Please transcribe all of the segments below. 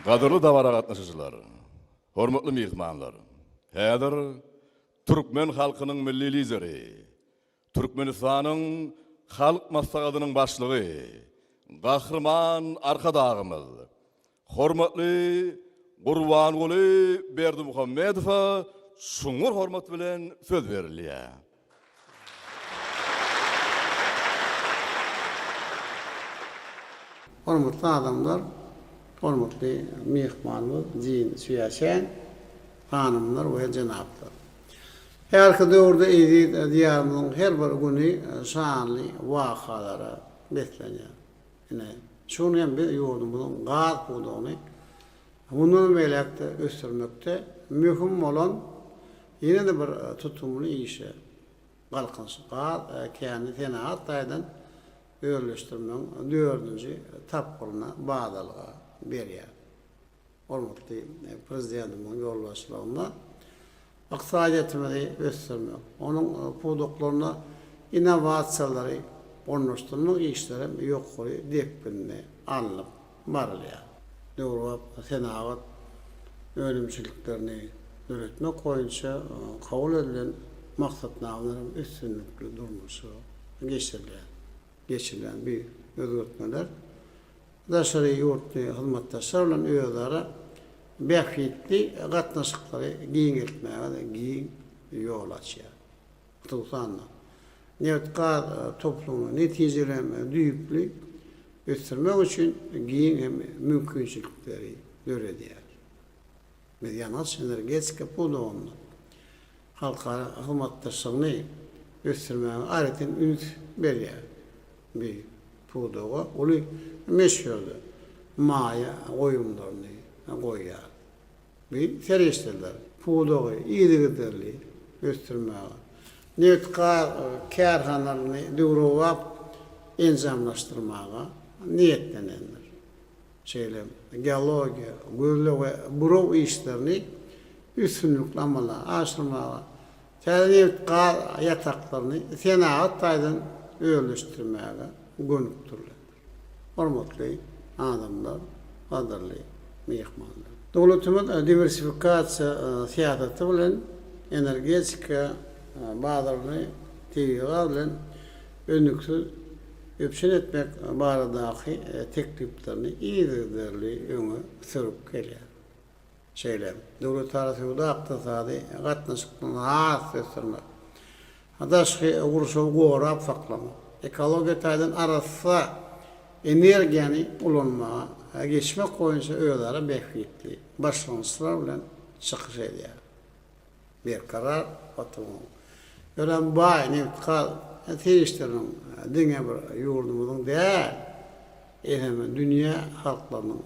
Qadırlı davara qatnaşıcılar, hormatly mehmanlar. Häzir Türkmen halkynyň milli lideri, Türkmenistanyň halk maslahatynyň başlygy, gahrman arkadagymyz, hormatly Gurbanguly Berdimuhammedowa şuňur hormat bilen söz berilýär. Hormatly adamlar, hormatly mehmanlar, jin süýäşen hanymlar we janaplar. Her döwürde edip diýärmiň her bir güni şanly wakalara beslenýär. Ine şonu hem bir ýurdumyň gaýat boldugyny bundan belekde ösürmekde mühim bolan ýene de bir tutumly işe galkynşyga kendi tenaat taýdan öýleşdirmeň dördüncü tapgyryna bagdalyga berýär. Hormatly prezidentimiň ýolbaşçylygyna iqtisadiýetimizi ösürmek, onuň puduklaryna innovasiýalary ornaşdyrmak işleri ýokary depinne alınıp barylýar. Döwrap senagat ölümçiliklerini öğretmek boýunça kabul edilen maksatnamalaryň üstünlükli durmuşy geçirilen bir özgürtmeler daşary ýurtly hyzmatdaşlar bilen öýdara bähitli gatnaşyklary giňeltmäge de giň ýol açýar. Tutanna Netka toplumyň netijelerine düýpli ösürmek üçin giň hem mümkinçilikleri döredýär. Medyanat energetika pudugyny halkara hyzmatdaşlygyny ösürmäge aýratyn ümit berýär. Bir puduga uly meşhurdy. Maya goýumlaryny goýýar. Bir terişdirler. Pudugy ýygyderli ösürmäge. Netka kärhanalaryny döwrap enzamlaşdyrmaga niýetlenenler. Şeýle geologiýa, gözle we burow işlerini üstünlükli amala aşyrmaga, täzelikka ýataklaryny senaat taýdan öýleşdirmäge gönükdirler. Hormatly adamlar, gaderly mehmanlar. Dowlatymyz diversifikasiýa siýasaty bilen energetika bagdalyny teýiga bilen önüksüz öpşen etmek baradaky tekliplerini ýygyderli öňe sürüp gelýär. Şeýle dowlat tarapynda ykdysady gatnaşyklaryny has ösürmek, adaşky gurşaw gorap saklamak, ekologiýa taýdan arasy energiýany ulanmaga geçmek boýunça öýdara bähitli başlanýşlar bilen çykyş edýär. Bir karar atylmaly. Ýören baý netkal terişdirýän diňe bir ýurdumyň däl, hem dünýä halklarynyň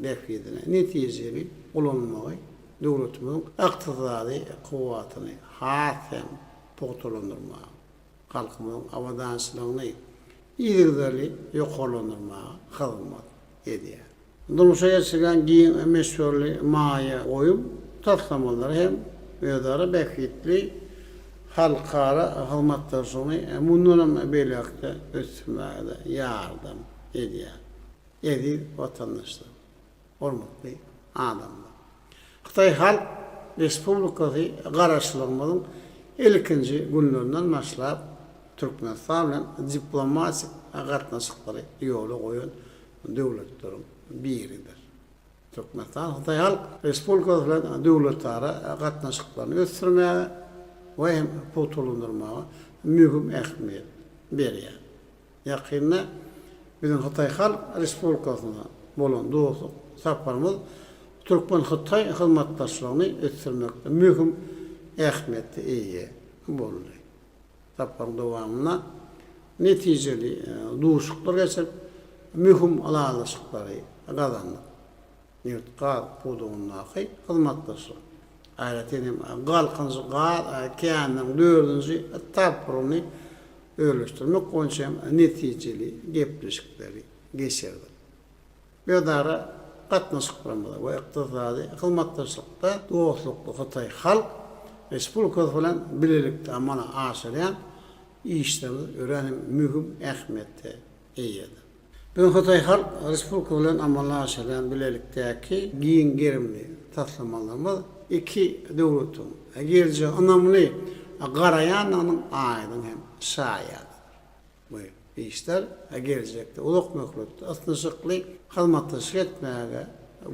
bähitine netijeli ulanmagy dowlatynyň ykdysady kuwatyny hasem pogtalandyrmagy, halkymyň awadançylygyny ýygyderli ýokarlandyrmagy hyzmat edýär. Durmuşa geçirilen giň meşhurly maýa goýup taslamalary hem öýdara bähitli halkara hyzmatdaşlygyny mundan belekde ösürmäge ýardam edýär. Edip watandaşlar, hormatly adamlar. Xitay Halk Respublikasy garaşlygymyň ilkinji günlerinden başlap Türkmenistan bilen diplomatik gatnaşyklary ýola goýan döwletleriň biridir. Türkmenistan Xitay Halk Respublikasy bilen döwletlere gatnaşyklaryny ösürmäge we hem potulandyrmaga mühim ähmiýet berýär. Ýakynda bizim Xitay Halk Respublikasyna bolan dostluk saparymyz Türkmen Xitay hyzmatdaşlygyny ösürmekde mühim ähmiýetde eýe boldy. Sapar dowamyna netijeli duşuklar geçip mühim alalaşyklary gazandy. Netka pudugyny hyzmatdaşlyk aýratyn galkynsyga kändin dördüncü tapgyryny öýleşdirmek boýunça netijeli gepleşikleri geçirdi. Ýödara gatnaşyklary we ykdysady hyzmatdaşlykda dostlukly Xitay Halk Respublikasy bilen bilelikde amana aşyrýan işleri öğrenim mühim ähmiýetde eýedi. Ben Hatay Halk Respublika bilen amallaşılan bilelikdäki giyin gerimli taslamalarymyz iki döwletin gerçi anamly garayan anyň aýdyň hem şaýat. Bu işler gelecekde uluk möhletde asnysykly halmatdaşyk etmäge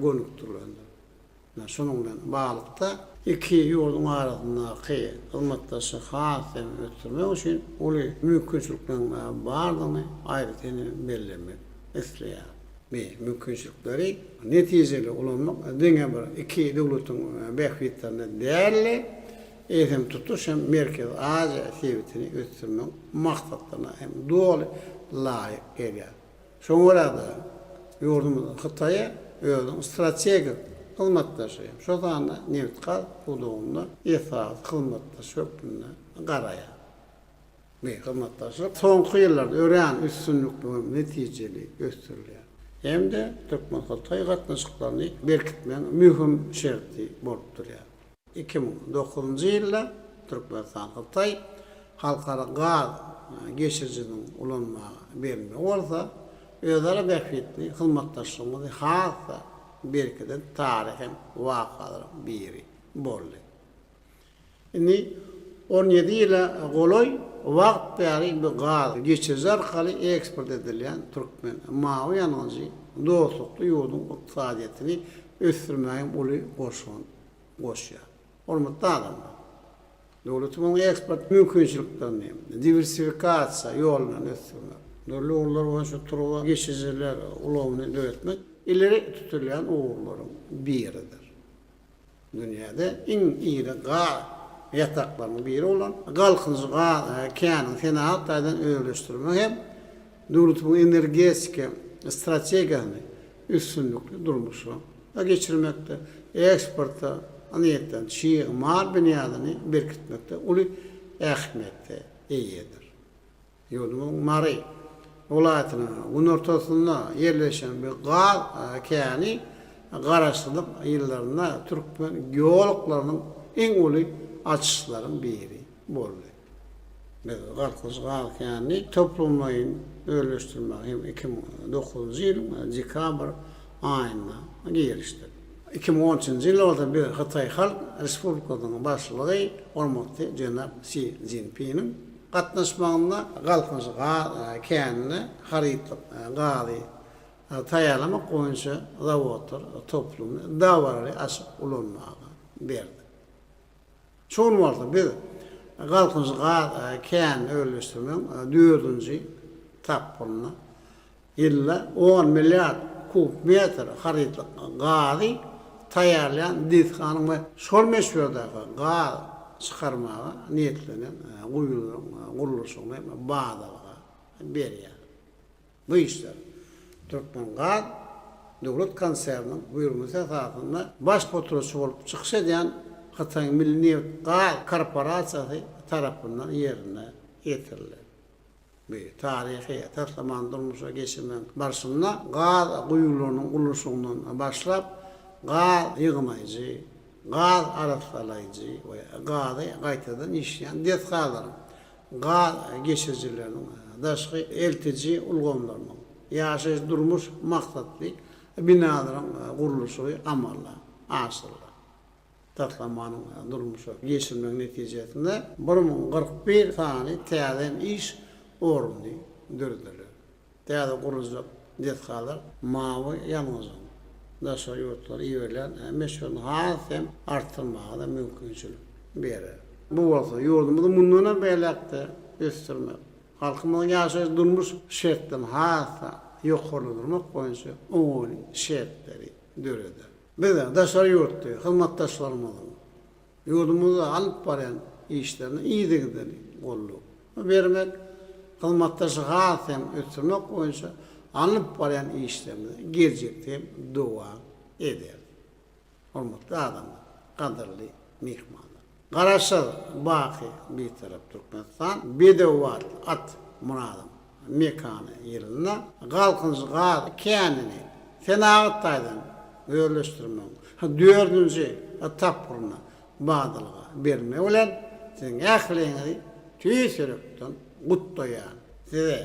gönükdirýär. Şunun bilen baglykda iki ýurduň arasyndaky halmatdaşyk hasem ötürmek üçin uly mümkinçilikden bardygyny aýrytany bellemek isleýär. Mümkinçilikleri netijeli ulanmak diňe bir iki döwletiň bähwitlerine därli ehem tutuş hem Merkez Aziya sebitini ötürmek maksatlarına hem doğal layık gelýär. Şoňa ýurdumyz Hytaýa özüň stratejik hizmetdaşy. Şoňa Newtkal hudugunda esas hizmetdaşylygyna garaýar. Hizmetdaşlyk soňky ýyllarda ören üstünlükli netijeli gösterilýär. Hem de Türkmen Hytaý gatnaşyklaryny berkitmeň mühim şerti bolup durýar. 2009 ýylda Türkmenistan Hytaý halkara gaz geçirjiniň ulanmagy berme bolsa, özara bähwitli hizmetdaşlygyny hasa berkeden taryhy wakalar biri boldy. Indi 17 ýyla golay wagt bäri bu gaz geçirji arkaly eksport edilýän Türkmen mawy ýanyňy dostlukly ýurdun ykdysadyetini ösdürmäge uly goşýar. Hormatly adamlar. Döwletiň eksport mümkinçiliklerini diversifikasiýa ýolundan ösdürmek. Döwletler boýunça turulan geçirjiler ulawyny döwetmek ileri tutulýan ugurlaryň biridir. Dünýäde iň iri gaz ýataklarynyň biri olan galkynjy gaz kanyň fenaatdan öýleşdirmek hem döwletiň energetik strategiýasyny üstünlükli durmuşa geçirmekde, eksporta aniyetten şiir mal binyadyny berkitmekde uly ähmiýetde eýedir. Ýurdumyň Mary welaýatynyň günortasynda ýerleşen bir gaz kany garaşdyryp ýyllarynda Türkmen geoloklarynyň eň uly açyşlaryň biri boldy. Galkynjy gaz kany toplumlaryň öýleşdirmek hem 2009 ýyl dekabr aýynda gelişdi. 2013 ýylda bir Hytaý Halk Respublikasynyň başlygy hormatly Jenap Xi Jinping'in gatnaşmagynda galkynjy gaz kanyny harytlyk gazy taýýarlamak boýunça zawodlar toplumny dawarly açyp ulanmagy berdi. Şol wagtda bir galkynjy gaz kany öýleşdirmek 4-nji tapylyna ýylla 10 milliard kub metr harytlyk gazy taýýarlayan dizganyň we şol meşhurdaky gaz çykarmaga niýetlenen guruluşyny bagdalyga berýär. Bu işler Türkmen Gaz döwlet konserniniň buyruguna esasynda baş potrosy bolup çykşa diýen Hytaýyň Milli Gaz Korporasiýasy tarapyndan ýerine ýetirildi. Bu tarihi taslamandyrmyşa geçirmek barşynda gaz guýularynyň guruluşyndan başlap gaz ýygmaýjy, gaz aralaýjy we gazy gaýtadan işleýän dezgalaryň, gaz geçirjileriniň daşky eltiji ulgamlarynyň ýaşaýyş durmuş maksatly binalaryň guruluşy amalla aşyryldy. Taslamanyň durmuşa geçirmek netijesinde 1041 sany täze iş orny dördüler. Täze guruluşy dezgalar mawy ýanyňyň daşa ýurtlar ýölen meşhur hasem artyrmagy da mümkinçilik berer. Bu bolsa ýurdumyzy mundan beýlekde ösdürmek, halkymyň ýaşaýyş durmuş şertden hasa ýokarlandyrmak boýunça oňy şertleri döreder. Biz daşa ýurtdy hyzmatdaşlarymyzyň ýurdumyza alyp baran işlerini iýdigini golluk bermek, hyzmatdaşy hasem ösdürmek boýunça alyp baran işlerini geljekde dua eder. Hormatly adamlar, kadrly mehmanlar. Garaşa baky bir tarap Türkmenistan, Bedewat at Muradym mekany ýerine galkynjy gaz kanyny fenaatdan öýleşdirmek. 4-nji etapyna bagdalyga berme bilen siň ähliňizi tüýsürekden gutdaýan. Size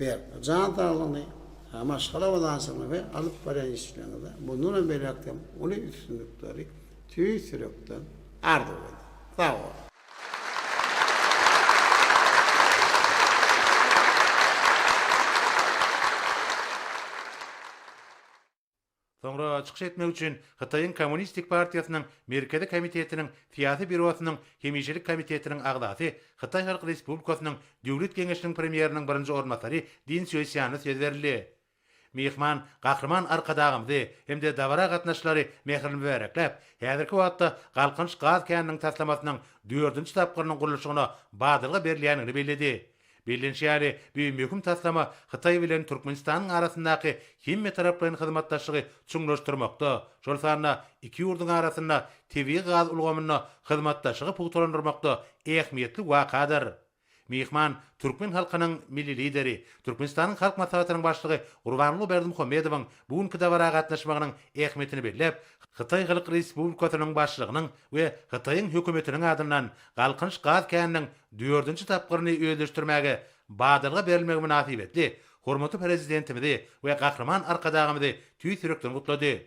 ber jantarlyny maşgala bolan soňra we alyp baran işlerinde bundan berekde onu üstünlükleri tüy sürekden ardy boldy. Sağ ol. Soňra çykyş etmek üçin Hytaýyň Kommunistik Partiýasynyň Merkezi Komitetiniň Fiýasy Bürosynyň Hemýeşilik Komitetiniň agdasy, Hytaý Halk Respublikasynyň Döwlet Geňeşiniň premieriniň birinji ornatary Din Söýsýany söz berildi. Mehman gahrman arkadagymdy hemde dawara gatnaşlary mehrini berekläp, häzirki wagtda Galkynç gaz käniniň taslamasynyň 4-nji tapgyrynyň gurulşygyna badylga berilýänini bellädi. Bilinçýäli bu möhüm taslama Hytaý bilen Türkmenistanyň arasyndaky hemme taraplaryň hyzmatdaşlygy çuňlaşdyrmakda, şol sanyna iki ýurduň arasynda tebii gaz ulgamyna hyzmatdaşlygy pugtlandyrmakda ähmiýetli wakadyr. Mehman Türkmen halkynyň milli lideri, Türkmenistanyň halk maslahatynyň başlygy Gurbanly Berdimuhammedowyň bugünkü dawara gatnaşmagynyň ähmiýetini belläp, Hytaý Halk Respublikasynyň başlygynyň we Hytaýyň hökümetiniň adyndan Galkynç gaz käniniň 4-nji tapgyryny öýleşdirmäge badylga berilmegi münasibetli hormatly prezidentimizi we gahrman arkadagymyzy tüý sürekden gutlady.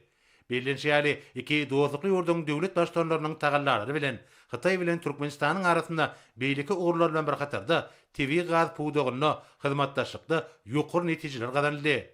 Bilinçýäli iki dostlukly ýurduň döwlet başlanlarynyň tagallary bilen Hytaý bilen Türkmenistanyň arasynda beýleki ugurlar bilen bir katarda tebii gaz puwdagyna hyzmatdaşlykda ýokary netijeler gazanyldy.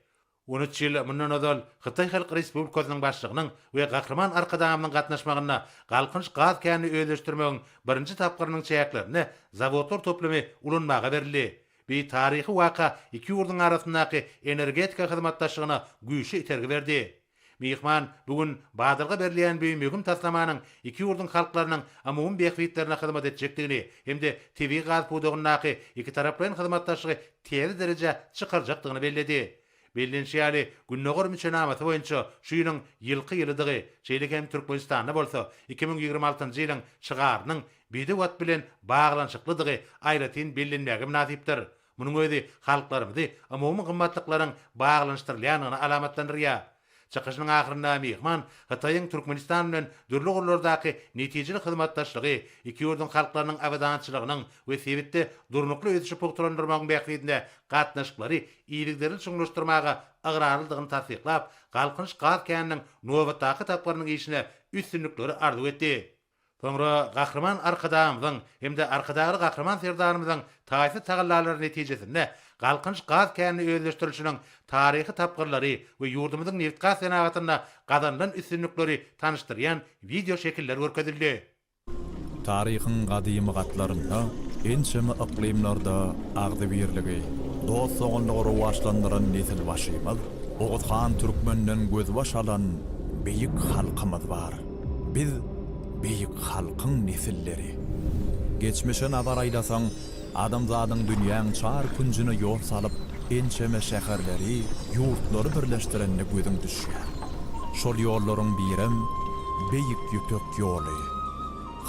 13 ýyl mundan öňel Hytaý Halk Respublikasynyň başlygynyň we gahrman arkadagymynyň gatnaşmagyna Galkynç gaz känini öýleşdirmegiň birinji tapgyrynyň çäklerini zawodlar toplamy ulanmaga berildi. Bir taryhy waka iki ýurduň arasyndaky energetika hyzmatdaşlygyna güýçli itergi berdi. Mehman bugün badylga berilýän bir möhüm taslamanyň iki ýurduň halklarynyň amum beýikliklerine hyzmat etjekdigini hemde tebii gaz puwdagyny iki taraplaryň hyzmatdaşlygy teri derejä çykarjakdygyny bellädi. Bilinçýäli günnäger müçenamaty boýunça şu ýylyň ýylky ýylydygy şeýle hem Türkmenistanda bolsa 2026-njy ýylyň şygarynyň bidi wat bilen baglanşyklydygy aýratyn bellenmäge münasipdir. Munyň özi halklarymyzy amum gymmatlyklaryň baglanşdyrylýanyny alamatlandyrýar. Çykyşynyň ahyrynda mehman Hytaýyň Türkmenistan bilen dürli gurullardaky netijeli hyzmatdaşlygy, iki ýurduň halklarynyň awadançylygynyň we sebitde durnukly öýdüşi pugtlandyrmagyň beýikliginde gatnaşyklary iýliklerini çuňlaşdyrmaga agrarlydygyny tasdiklap, Galkynç gaz käniniň nowatdaky tapgyrynyň işine üstünlikleri arzuw etdi. Soňra gahrman arkadagymyzyň hemde arkadagy gahrman serdarymyzyň taýsy tagallary netijesinde Galkynç gaz känini öýleşdirilişiniň taryhy tapgyrlary we ýurdumyzyň neft gaz senagatynda gazanlan üstünlikleri tanışdyrýan video şekilleri görkezildi. Taryhyň gadymy gatlarynda ençeme iklimlarda agdy birligi, dost soňunlygy başlandyran nesil başymyz, Oğuzhan Türkmenden göz baş alan beýik halkymyz bar. Biz beýik halkyň nesilleri. Geçmişe nazar aýlasaň, adamzadyň dünýäň çar kunjyny ýol salyp, ençeme şäherleri, ýurtlary birleşdirenine gözüm düşýär. Şol ýollaryň birim beýik ýüpek ýoly.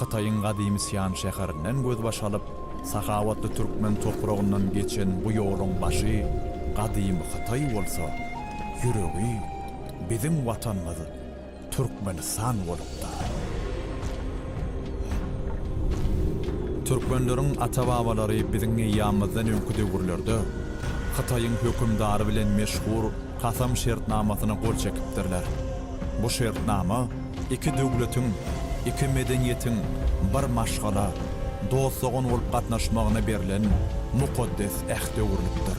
Hytaýyň gadymy Siýan şäherinden göz baş alyp, sahawatly türkmen topragyndan geçen bu ýoluň başy gadymy Hytaý bolsa, ýüregi bizim watanymyz Türkmenistan bolupdy. Türkmenleriň ata-babalary biziň ýamyzdan öňkü döwürlerde Hytaýyň hökümdary bilen meşhur Kasam şertnamasyna gol çekipdirler. Bu şertnama iki döwletiň, iki medeniýetiň bir maşgala, dostlugyň bolup gatnaşmagyna berilen mukaddes ähdöwürlükdir.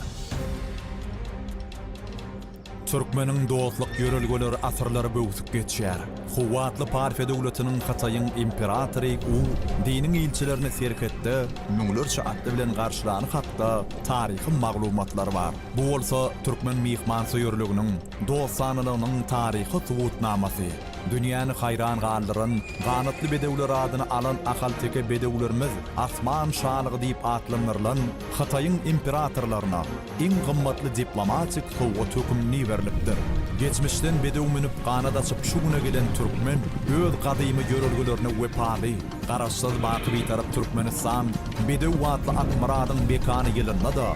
Türkmeniň dostluk ýörelgeleri asyrlary böwsüp geçýär. Huwatly Parfe döwletiniň Hytaýyň imperatory u diniň ilçilerini serketde müňlerçe atly bilen garşylany hakda taryhy maglumatlary bar. Bu bolsa türkmen mehman söýerliginiň dostanynyň taryhy subutnamasy. Dünýäni haýran galdyran ganatly bedewler adyny alan ahal teke bedewlerimiz asman şalygy diýip atlandyrylan Hytaýyň imperatorlaryna iň gymmatly diplomatik howat hökümni berilipdir. Geçmişden bedew minip ganat açyp şu güne gelen türkmen öz gadymy ýörelgelerini wepaly, garaşsyz baky bir tarap Türkmenistan bedew watly akmaradyň bekany ýylynda da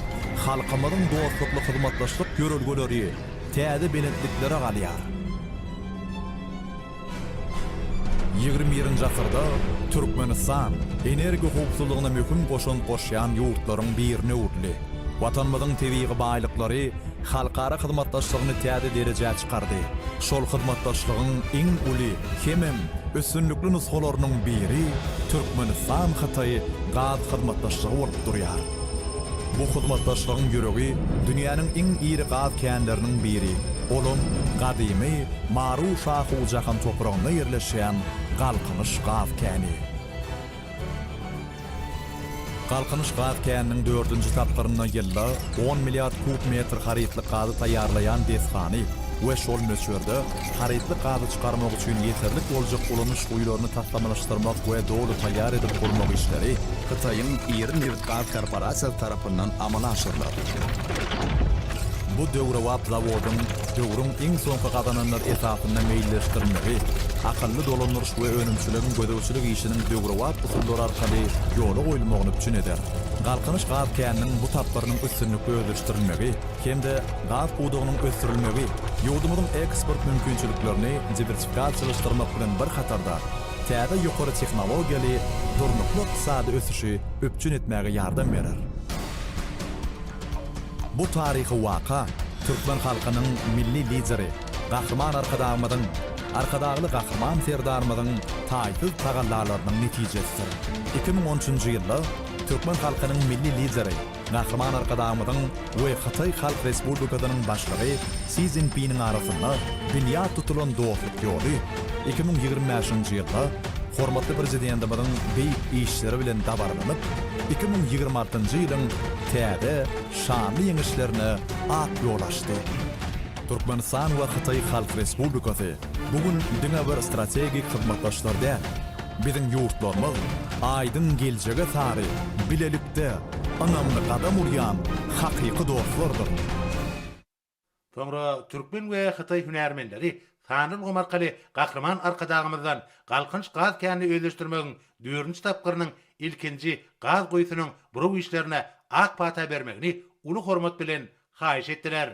halkymyzyň dostlukly hyzmatdaşlyk ýörelgeleri täze belentliklere galýar. 21-nji asyrda Türkmenistan energi howpsuzlygyna möhüm goşun goşýan ýurtlaryň birine urly. Watanmyzyň tebigy baýlyklary halkara hyzmatdaşlygyny täze derejäge çykardy. Şol hyzmatdaşlygyň iň uly hemem üstünlikli nuskalarynyň biri Türkmenistan Hataý gaz hyzmatdaşlygy bolup durýar. Bu hyzmatdaşlygyň ýöregi dünýäniň iň iri gaz känleriniň biri. Olum gadymy Maru Şahy jahan toprağynda ýerleşýän Galkynyş gaz käni. Galkynyş gaz käniniň 4-nji tapgyryna ýylda 10 milliard kub metr haritli gazy taýýarlaýan desxany we şol möçürde haritli gazy çykarmak üçin ýeterlik boljak ulanyş guýlaryny taslamalashdyrmak we dowlat taýýar edip bolmak işleri Hitaýyň iri neft gaz korporasiýasy tarapyndan amala aşyrylar. Bu döwrewat zawodyň döwrüň iň soňky gadananlar esasyna meýilleşdirmegi, akylly dolandyryş we önümçüligiň gödäwçilik işiniň döwrewat usullary arkaly ýola goýulmagyny üçin eder. Galkynyş gaz käniniň bu tapgyrynyň üstünlikli öldürişdirilmegi hemde gaz budugynyň ösdirilmegi ýurdumyzyň eksport mümkinçiliklerini diversifikasiýalaşdyrmak bilen bir hatarda täze ýokary tehnologiýaly durnukly ykdysady ösüşi öpçün etmäge ýardam berer. Bu tarihi waka Türkmen halkynyň milli lideri, gahrman arkadagly gahrman serdarmyzyň taýyl tagallalarynyň netijesidir. 2013-nji ýylda Türkmen halkynyň milli lideri, gahrman arkadagymyzyň we Hataý Halk Respublikasynyň başlygy Xi Jinping'in arasynda dünýä tutulan dostlyk ýoly 2025-nji ýylda hormatly prezidentimizin beýik işleri bilen dabarlanyp 2026-njy ýylyň täze şanly ýeňişlerine ak ýol açdy. Türkmenistan we Hataý Halk Respublikasy bugun diňe bir strategik hyzmatdaşlar däl. Biziň ýurtlarymyz aýdyň geljege sary bilelikde anamly gadam urýan hakyky dostlardyr. Soňra Türkmen we Hataý hünärmenleri Sanrym Gomarkaly gahrman arkadagymyzdan Galkynyş gaz känini öýleşdirmegiň 4-nji tapgyrynyň ilkinji gaz goýusynyň buruw işlerine ak pata bermegini uly hormat bilen haýyş etdiler.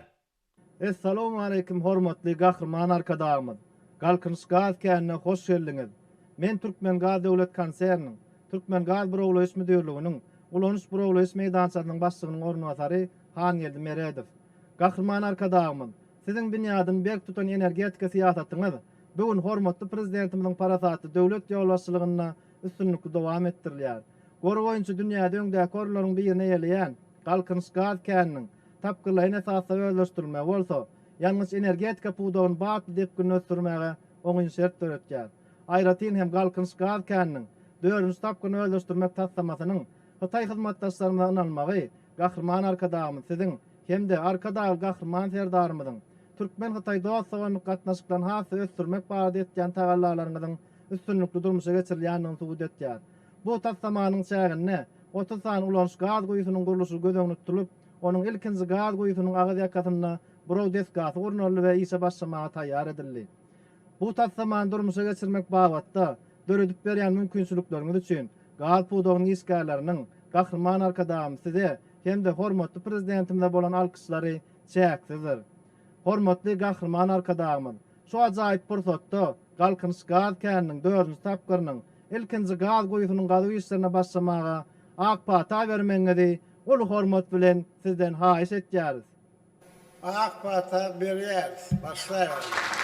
Assalamu aleykum hormatly gahrman arkadagymyz. Galkynyş gaz känine hoş geldiňiz. Men Türkmen Gaz Döwlet Konserniň, Türkmen Gaz Burawlaýyş Müdürliginiň, ulanyş burawlaýyş meýdançasynyň başlygynyň ornawasary Hanýeldi Meredow. Gahrman arkadagymyz, siziň dünýäden berk tutan energetika siýasatyňyz bugun hormatly prezidentimiziň parasaty döwlet ýolbaşçylygyna üstünlikli dowam etdirilýär. Gorgoýunçy dünýäde öňdäki korlaryň birine ýerleýän Galkynyş gaz käniniň tapgyrylaryny esasy öýleşdirme bolsa, ýalňyş energetika puwdagyny bakly depgini ösdürmäge oňuň şert töretýär. Aýratyn hem Galkynyş gaz käniniň 4-nji tapgyryny öýleşdirmek taslamasynyň Hataý hyzmatdaşlaryna ynanmagy gahrman arkadagymyz siziň hemde arkadagy gahrman serdarmyzyň Türkmen Hataý dostlugyny gatnaşykdan hasy ösdürmek barada etýän tagallalarynyň üstünlikli durmuşa geçirilýänini suwut etýär. Bu taslamanyň çägine 30 san ulanyş gaz goýusynyň guruluşy gözeňde tutulyp, onuň ilkinji gaz goýusynyň agazy ýakatyna burow desgasy gurulmaly we işe başlamagy taýýar edildi. Bu taslamany durmuşa geçirmek bagatda döredip berýän mümkinçilikleriniz üçin gaz puwdagynyň isgärleriniň gahrman arkadagym size hemde hormatly prezidentimize bolan alkyşlary çäksizdir. Hormatly gahrman arkadagymyz, şu ajaýyp pursatda Galkynyş gaz käniniň 4-nji tapgyrynyň ilkinji gaz goýusynyň gazy işlerine başlamaga ak pata bermeňizi uly hormat bilen sizden haýyş etýäris. Ak pata berýär, başlaýar.